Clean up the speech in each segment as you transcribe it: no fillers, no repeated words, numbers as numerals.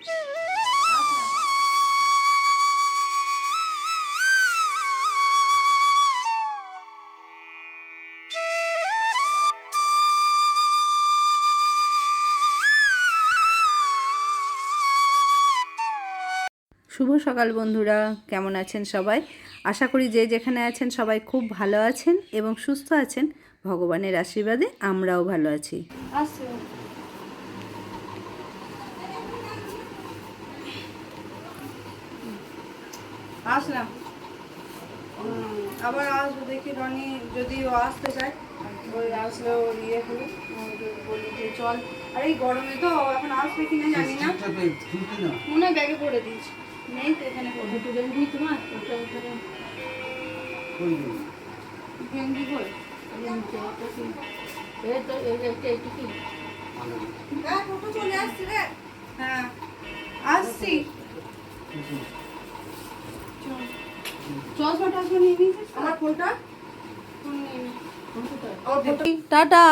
শুভ সকাল বন্ধুরা, কেমন আছেন সবাই? আশা করি যে যেখানে আছেন সবাই খুব ভালো আছেন এবং সুস্থ আছেন। ভগবানের আশীর্বাদে আমরাও ভালো আছি। আসলাম, আবার আসবো দেখি রনি যদি ও আসতে চায়, ওই আসলে ওর ইয়ে হলো বলি যে চল। আর এই গরমে তো এখন আসবে কিনা জানি না, মনে হয় ব্যাগে পড়ে দিয়েছি, নেই তো এখানে গেঞ্জি করে চলে আসছি রে। হ্যাঁ আসছি, চশমা টশমা নিয়ে নিয়েছিস? আমার ফোনটা টাটা।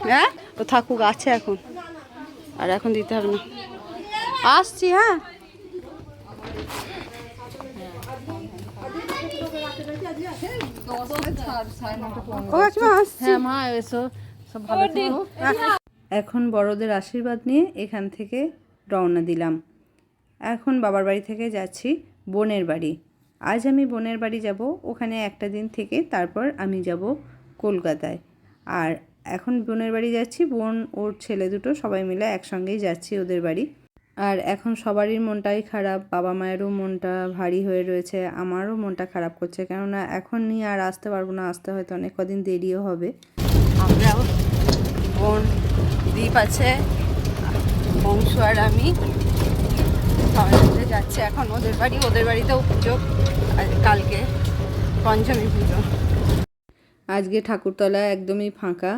হ্যাঁ ও থাকুক, আছে এখন, আর এখন দিতে হবে না। আসছি, হ্যাঁ এখন বড়দের আশীর্বাদ নিয়ে এখান থেকে রওনা দিলাম। এখন বাবার বাড়ি থেকে যাচ্ছি বোনের বাড়ি। আজ আমি বোনের বাড়ি যাব, ওখানে একটা দিন থেকে তারপর আমি যাব কলকাতায়। আর এখন বোনের বাড়ি যাচ্ছি, বোন ওর ছেলে দুটো সবাই মিলে একসঙ্গেই যাচ্ছি ওদের বাড়ি। আর এখন সবারই মনটাই খারাপ, বাবা মায়েরও মনটা ভারী হয়ে রয়েছে, আমারও মনটা খারাপ করছে, কেননা এখন নিয়ে আর আসতে পারবো না, আসতে হয়তো অনেক কদিন দেরিও হবে। আমরাও, বোন দ্বীপ আছে, বংশু আর আমি সবাই মিলে যাচ্ছে এখন ওদের বাড়ি। ওদের বাড়িতেও পুজো, কালকে পঞ্চমী পুজো। আজকে ঠাকুরতলা একদমই ফাঁকা,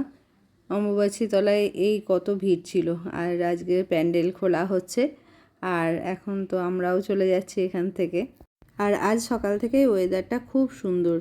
অম্বুবাচী তলায় এই কত ভিড় ছিল, আর আজকে প্যান্ডেল খোলা হচ্ছে। আর এখন তো আমরাও চলে যাচ্ছি এখান থেকে। আর আজ সকাল থেকে ওয়েদারটা খুব সুন্দর।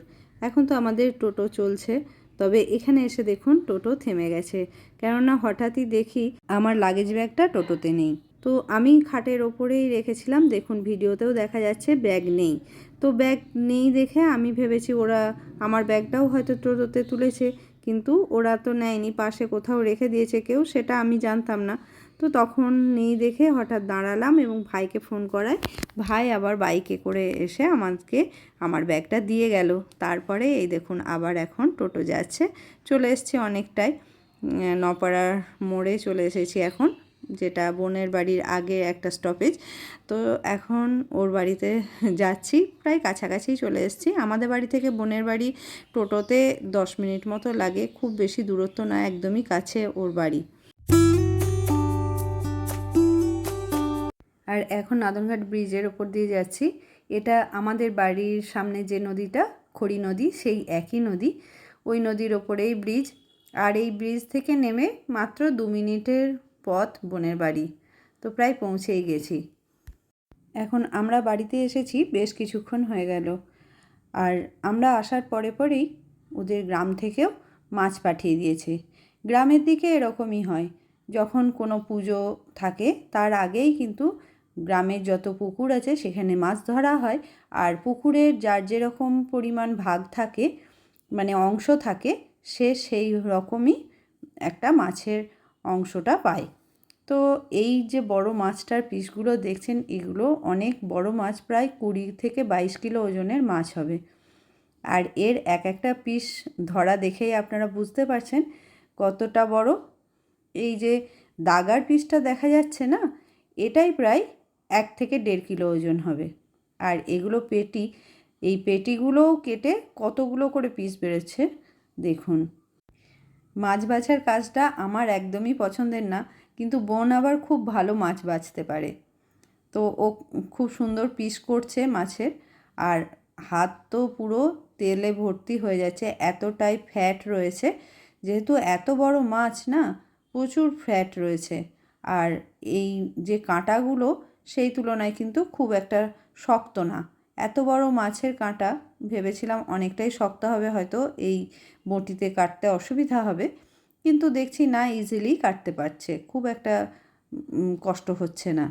এখন তো আমাদের টোটো চলছে, তবে এখানে এসে দেখুন টোটো থেমে গেছে, কেননা হঠাৎই দেখি আমার লাগেজ ব্যাগটা টোটোতে নেই। তো আমি খাটের ওপরেই রেখেছিলাম, দেখুন ভিডিওতেও দেখা যাচ্ছে ব্যাগ নেই। তো ব্যাগ নেই দেখে আমি ভেবেছি ওরা আমার ব্যাগটাও হয়তো টোটোতে তুলেছে, কিন্তু ওরা তো নেয়নি, পাশে কোথাও রেখে দিয়েছে কেউ, সেটা আমি জানতাম না। তো তখন নেই দেখে হঠাৎ দাঁড়ালাম এবং ভাইকে ফোন করায় ভাই আবার বাইকে করে এসে আমাকে আমার ব্যাগটা দিয়ে গেল। তারপরে এই দেখুন আবার এখন টোটো যাচ্ছে, চলে এসেছি অনেকটাই, নপাড়ার মোড়ে চলে এসেছি এখন, যেটা বোনের বাড়ির আগে একটা স্টপেজ। তো এখন ওর বাড়িতে যাচ্ছি, প্রায় কাছাকাছি চলে এসেছি। আমাদের বাড়ি থেকে বোনের বাড়ি টোটোতে 10 মিনিট মতো লাগে, খুব বেশি দূরত্ব না, একদমই কাছে ওর বাড়ি। আর এখন নাদনঘাট ব্রিজের ওপর দিয়ে যাচ্ছি। এটা আমাদের বাড়ির সামনে যে নদীটা খড়ি নদী, সেই একই নদী, ওই নদীর ওপরেই ব্রিজ। আর এই ব্রিজ থেকে নেমে মাত্র 2 মিনিটের পথ বোনের বাড়ি, তো প্রায় পৌঁছেই গেছি। এখন আমরা বাড়িতে এসেছি বেশ কিছুক্ষণ হয়ে গেল। আর আমরা আসার পরে পরেই ওদের গ্রাম থেকেও মাছ পাঠিয়ে দিয়েছে। গ্রামের দিকে এরকমই হয়, যখন কোনো পুজো থাকে তার আগেই কিন্তু গ্রামের যত পুকুর আছে সেখানে মাছ ধরা হয়। আর পুকুরের যার যেরকম পরিমাণ ভাগ থাকে, মানে অংশ থাকে, সে সেই রকমই একটা মাছের অংশটা পায়। তো এই যে বড় মাছটার পিসগুলো দেখছেন, এগুলো অনেক বড় মাছ, প্রায় 20 থেকে 22 কিলো ওজনের মাছ হবে। আর এর এক একটা পিস ধরা দেখেই আপনারা বুঝতে পারছেন কতটা বড়। এই যে দাগার পিসটা দেখা যাচ্ছে না, এটাই প্রায় 1 থেকে 1.5 কিলো ওজন হবে। আর এগুলো পেটি, এই পেটিগুলোও কেটে কতগুলো করে পিস বেরোচ্ছে দেখুন। মাছ বাছার কাজটা আমার একদমই পছন্দের না, কিন্তু বোন আবার খুব ভালো মাছ বাছতে পারে। তো ও খুব সুন্দর পিস করছে মাছের, আর হাত তো পুরো তেলে ভর্তি হয়ে যাচ্ছে, এতটাই ফ্যাট রয়েছে। যেহেতু এত বড় মাছ না, প্রচুর ফ্যাট রয়েছে। আর এই যে কাঁটাগুলো সেই তুলনায় কিন্তু খুব একটা শক্ত না। এত বড় মাছের কাঁটা ভেবেছিলাম অনেকটাই শক্ত হবে, হয়তো এই বটিতে কাটতে অসুবিধা হবে, কিন্তু দেখছি না ইজিলি কাটতে পারছে, খুব একটা কষ্ট হচ্ছে না।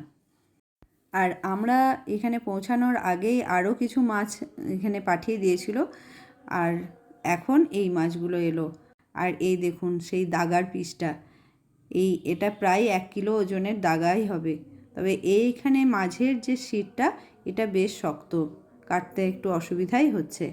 আর আমরা এখানে পৌঁছানোর আগেই আরও কিছু মাছ এখানে পাঠিয়ে দিয়েছিল, আর এখন এই মাছগুলো এলো। আর এই দেখুন সেই দাগার পিসটা, এটা প্রায় 1 কিলো ওজনের দাগাই হবে। তবে এইখানে মাঝের যে শিটটা এটা বেশ শক্ত, কাটতে একটু অসুবিধাই হচ্ছে।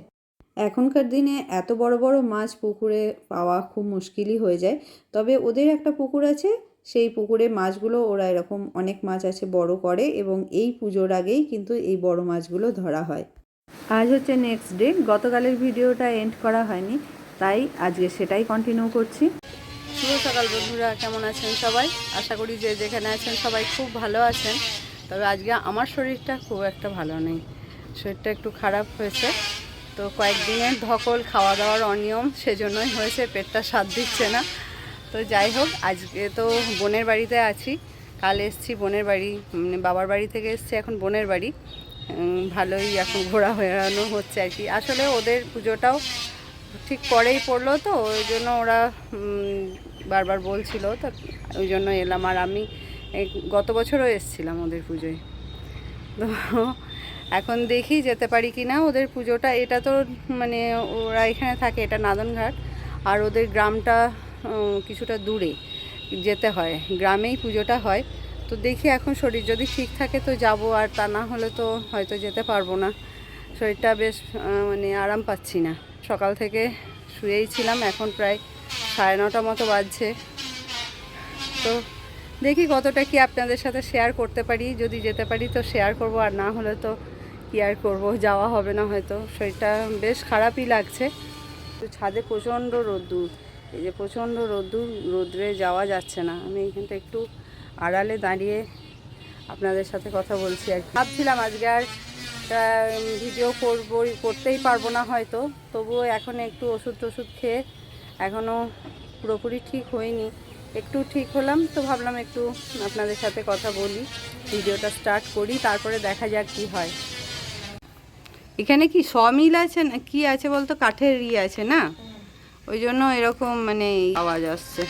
এখনকার দিনে এত বড় বড় মাছ পুকুরে পাওয়া খুব মুশকিলই হয়ে যায়। তবে ওদের একটা পুকুর আছে, সেই পুকুরে মাছগুলো ওরা এরকম অনেক মাছ আছে বড় করে, এবং এই পুজোর আগেই কিন্তু এই বড় মাছগুলো ধরা হয়। আজ হচ্ছে নেক্সট ডে, গতকালের ভিডিওটা এন্ড করা হয়নি, তাই আজকে সেটাই কন্টিনিউ করছি। শুভ সকাল বন্ধুরা, কেমন আছেন সবাই? আশা করি যে যেখানে আছেন সবাই খুব ভালো আছেন। তবে আজকে আমার শরীরটা খুব একটা ভালো নেই, শরীরটা একটু খারাপ হয়েছে। তো কয়েকদিনের ধকল, খাওয়া দাওয়ার অনিয়ম, সেজন্যই হয়েছে, পেটটা সাথ দিচ্ছে না। তো যাই হোক, আজকে তো বোনের বাড়িতে আছি। কাল এসছি বোনের বাড়ি, মানে বাবার বাড়ি থেকে এসছি এখন বোনের বাড়ি। ভালোই এখন ঘোরা বেড়ানো হচ্ছে আর কি। আসলে ওদের পুজোটাও ঠিক পরেই পড়লো, তো ওই জন্য ওরা বারবার বলছিল, তো ওই জন্য এলাম। আর আমি গত বছরও এসেছিলাম ওদের পুজোয়। তো এখন দেখি যেতে পারি কি না ওদের পুজোটা। এটা তো মানে ওরা এখানে থাকে, এটা নাদনঘাট, আর ওদের গ্রামটা কিছুটা দূরে যেতে হয়, গ্রামেই পুজোটা হয়। তো দেখি এখন শরীর যদি ঠিক থাকে তো যাব, আর তা না হলে তো হয়তো যেতে পারবো না। শরীরটা বেশ মানে আরাম পাচ্ছি না, সকাল থেকে শুয়েই ছিলাম, এখন প্রায় 9:30 মতো বাজছে। তো দেখি কতটা কি আপনাদের সাথে শেয়ার করতে পারি। যদি যেতে পারি তো শেয়ার করব, আর না হলে তো কি আর করবো, যাওয়া হবে না হয়তো। শরীরটা বেশ খারাপই লাগছে। তো ছাদে প্রচণ্ড রোদ্দুর, এই যে প্রচণ্ড রোদ্দুর, রোদ্রে যাওয়া যাচ্ছে না। আমি এইখানটা একটু আড়ালে দাঁড়িয়ে আপনাদের সাথে কথা বলছি আর কি। ভাবছিলাম আজকে আর ভিডিও করতেই পারবো না হয়তো, তবুও এখন একটু ওষুধ টষুধ খেয়ে এখনও পুরোপুরি ঠিক হয়নি, একটু ঠিক হলাম, তো ভাবলাম একটু আপনাদের সাথে কথা বলি, ভিডিওটা স্টার্ট করি, তারপরে দেখা যাক কি হয়। এখানে কি সমিল আছে না কি আছে বলতো, কাঠের আছে না, ওই জন্য এরকম মানে আওয়াজ আসছে।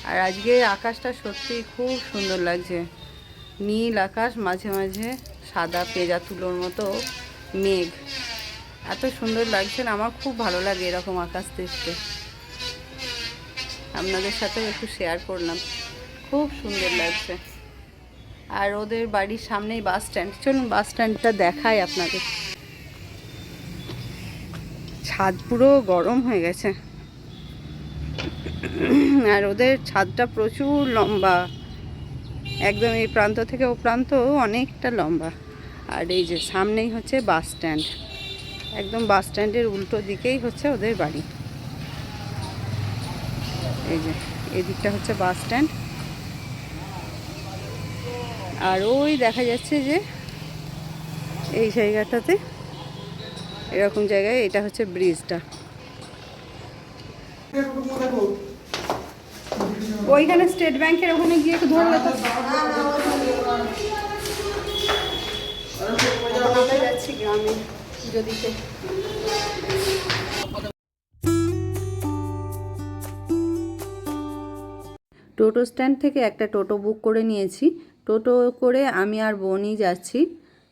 আর আজকে আকাশটা সত্যি খুব সুন্দর লাগছে, নীল আকাশ, মাঝে মাঝে সাদা পেঁজা তুলোর মতো মেঘ, এত সুন্দর লাগছে না, আমার খুব ভালো লাগে এরকম আকাশ দেখতে। আপনাদের সাথেও একটু শেয়ার করলাম, খুব সুন্দর লাগছে। আর ওদের বাড়ির সামনেই বাস স্ট্যান্ড, চলুন বাস স্ট্যান্ডটা দেখাই আপনাদের। ছাদ পুরো গরম হয়ে গেছে, আর ওদের ছাদটা প্রচুর লম্বা, একদম এই প্রান্ত থেকে ও প্রান্ত অনেকটা লম্বা। আর এই যে সামনেই হচ্ছে বাস স্ট্যান্ড, একদম বাস স্ট্যান্ডের উল্টো দিকেই হচ্ছে ওদের বাড়ি। এই যে এদিকটা হচ্ছে বাস স্ট্যান্ড, আর ওই দেখা যাচ্ছে যে এই জায়গাটাতে, এরকম জায়গায়, এটা হচ্ছে ব্রিজটা। ওইখানে স্টেট ব্যাংকের ওখানে গিয়ে একটু ধরলে তো। আমরা যাচ্ছি গ্রামে পুজো দিতে। টোটো স্ট্যান্ড থেকে একটা টোটো বুক করে নিয়েছি, টোটো করে আমি আর বোনই যাচ্ছি,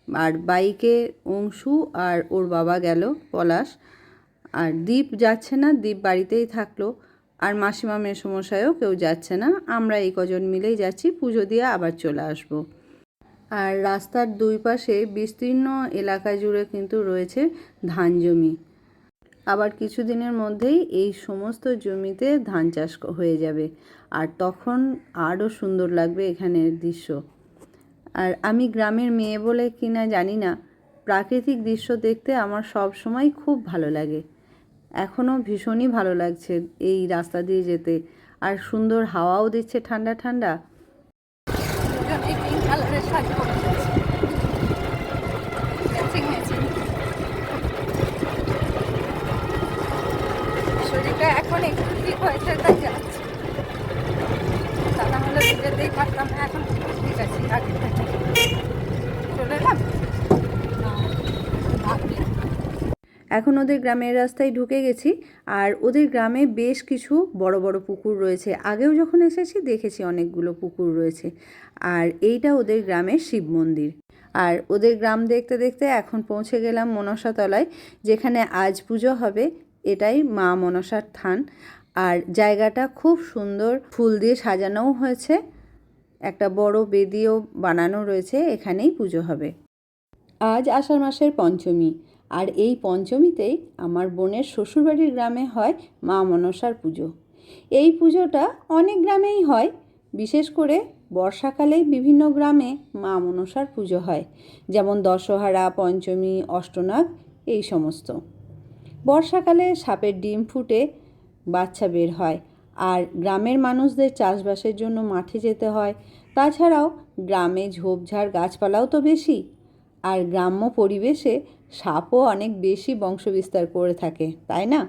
আর বাইকে অংশু আর ওর বাবা গেল পলাশ, আর দীপ যাচ্ছে না, দীপ বাড়িতেই থাকলো, আর মাসিমা মেসমশাইও কেউ যাচ্ছে না, আমরা এই কজন মিলেই যাচ্ছি, পুজো দিয়ে আবার চলে আসব। আর রাস্তার দুই পাশে বিস্তীর্ণ এলাকা জুড়ে কিন্তু রয়েছে ধান জমি, আবার কিছুদিনের মধ্যেই এই সমস্ত জমিতে ধান চাষ হয়ে যাবে, আর তখন আরও সুন্দর লাগবে এখানের দৃশ্য। আর আমি গ্রামের মেয়ে বলে কিনা জানি না, প্রাকৃতিক দৃশ্য দেখতে আমার সব সময় খুব ভালো লাগে, এখনও ভীষণই ভালো লাগছে এই রাস্তা দিয়ে যেতে, আর সুন্দর হাওয়াও দিচ্ছে ঠান্ডা ঠান্ডা। শরীরটা এখন একটু ঠিক হয়েছে তাই যাচ্ছে, তা না হলে যেতেই পারতাম না, এখন ঠিক আছে আগে চলে এলাম। এখন ওদের গ্রামের রাস্তায় ঢুকে গেছি। আর ওদের গ্রামে বেশ কিছু বড় বড় পুকুর রয়েছে। আগেও যখন এসেছি দেখেছি অনেকগুলো পুকুর রয়েছে। আর এইটা ওদের গ্রামের শিব মন্দির। আর ওদের গ্রাম দেখতে দেখতে এখন পৌঁছে গেলাম মনসাতলায়, যেখানে আজ পুজো হবে। এটাই মা মনসার থান। আর জায়গাটা খুব সুন্দর ফুল দিয়ে সাজানোও হয়েছে, একটা বড় বেদিও বানানো রয়েছে, এখানেই পুজো হবে। আজ আষাঢ় মাসের পঞ্চমী, আর এই পঞ্চমীতেই আমার বোনের শ্বশুরবাড়ির গ্রামে হয় মা মনসার পুজো। এই পুজোটা অনেক গ্রামেই হয়, বিশেষ করে বর্ষাকালেই বিভিন্ন গ্রামে মা মনসার পুজো হয়, যেমন দশহরা, পঞ্চমী, অষ্টনাগ এই সমস্ত। বর্ষাকালে সাপের ডিম ফুটে বাচ্চা বের হয়, আর গ্রামের মানুষদের চাষবাসের জন্য মাঠে যেতে হয়। তাছাড়াও গ্রামে ঝোপঝাড় গাছপালাও তো বেশি, আর গ্রাম্য পরিবেশে সাপও অনেক বেশি বংশবিস্তার করে থাকে, তাই না?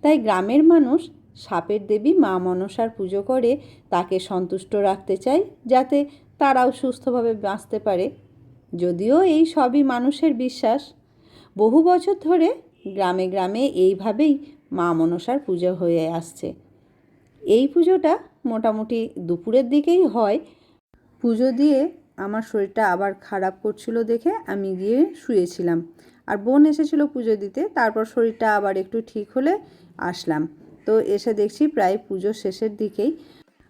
তাই গ্রামের মানুষ সাপের দেবী মা মনসার পুজো করে তাকে সন্তুষ্ট রাখতে চায়, যাতে তারাও সুস্থভাবে বাঁচতে পারে। যদিও এই সবই মানুষের বিশ্বাস, বহু বছর ধরে গ্রামে গ্রামে এইভাবেই মা মনসার পুজো হয়ে আসছে। এই পুজোটা মোটামুটি দুপুরের দিকেই হয়। পুজো দিয়ে আমার শরীরটা আবার খারাপ করছিল দেখে আমি গিয়ে শুয়েছিলাম। আর বোন এসেছিল পুজো দিতে, তারপর শরীরটা আবার একটু ঠিক হলে আসলাম। তো এসে দেখছি প্রায় পুজো শেষের দিকেই।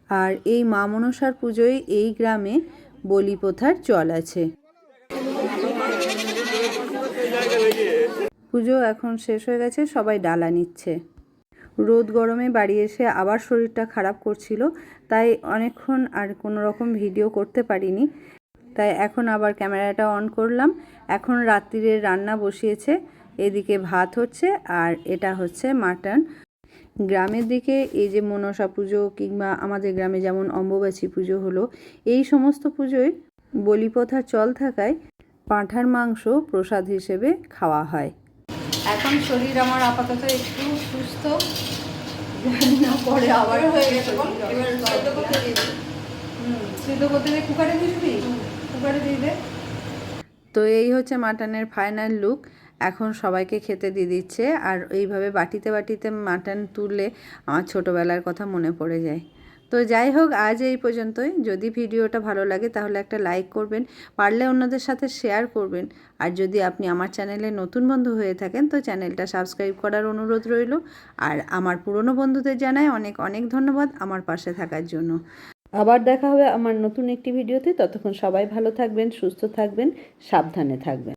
আর এই মা মনসার পুজোয় এই গ্রামে বলি প্রথার চল আছে। পুজো এখন শেষ হয়ে গেছে, সবাই ডালা নিচ্ছে। রোদ গরমে বাড়ি এসে আবার শরীরটা খারাপ করছিল, তাই অনেকক্ষণ আর কোনো রকম ভিডিও করতে পারিনি। তাই এখন আবার ক্যামেরাটা অন করলাম। এখন রাত্রিরের রান্না বসিয়েছে, এদিকে ভাত হচ্ছে আর এটা হচ্ছে মাটন। গ্রামের দিকে এই যে মনসা পুজো কিংবা আমাদের গ্রামে যেমন অম্বুবাচী পুজো হলো, এই সমস্ত পুজোয় বলি প্রথা চল থাকায় পাঁঠার মাংস প্রসাদ হিসেবে খাওয়া হয়। এখন শরীর আমার আপাতত একটু সুস্থ, জানি না পরে আবার হয়ে গেছে। সিদ্ধ করতে দিয়ে কুকারে দিবি, কুকারে দিবে। তো এই হচ্ছে মাটনের ফাইনাল লুক। এখন সবাইকে খেতে দিয়ে দিচ্ছে। আর এইভাবে বাটিতে বাটিতে মাটন তুললে আমার ছোটোবেলার কথা মনে পড়ে যায়। তো যাই হোক, আজ এই পর্যন্তই। যদি ভিডিওটা ভালো লাগে তাহলে একটা লাইক করবেন, পারলে অন্যদের সাথে শেয়ার করবেন। আর যদি আপনি আমার চ্যানেলে নতুন বন্ধু হয়ে থাকেন তো চ্যানেলটা সাবস্ক্রাইব করার অনুরোধ রইল। আর আমার পুরনো বন্ধুদের জানাই অনেক অনেক ধন্যবাদ আমার পাশে থাকার জন্য। আবার দেখা হবে আমার নতুন একটি ভিডিওতে। ততক্ষণ সবাই ভালো থাকবেন, সুস্থ থাকবেন, সাবধানে থাকবেন।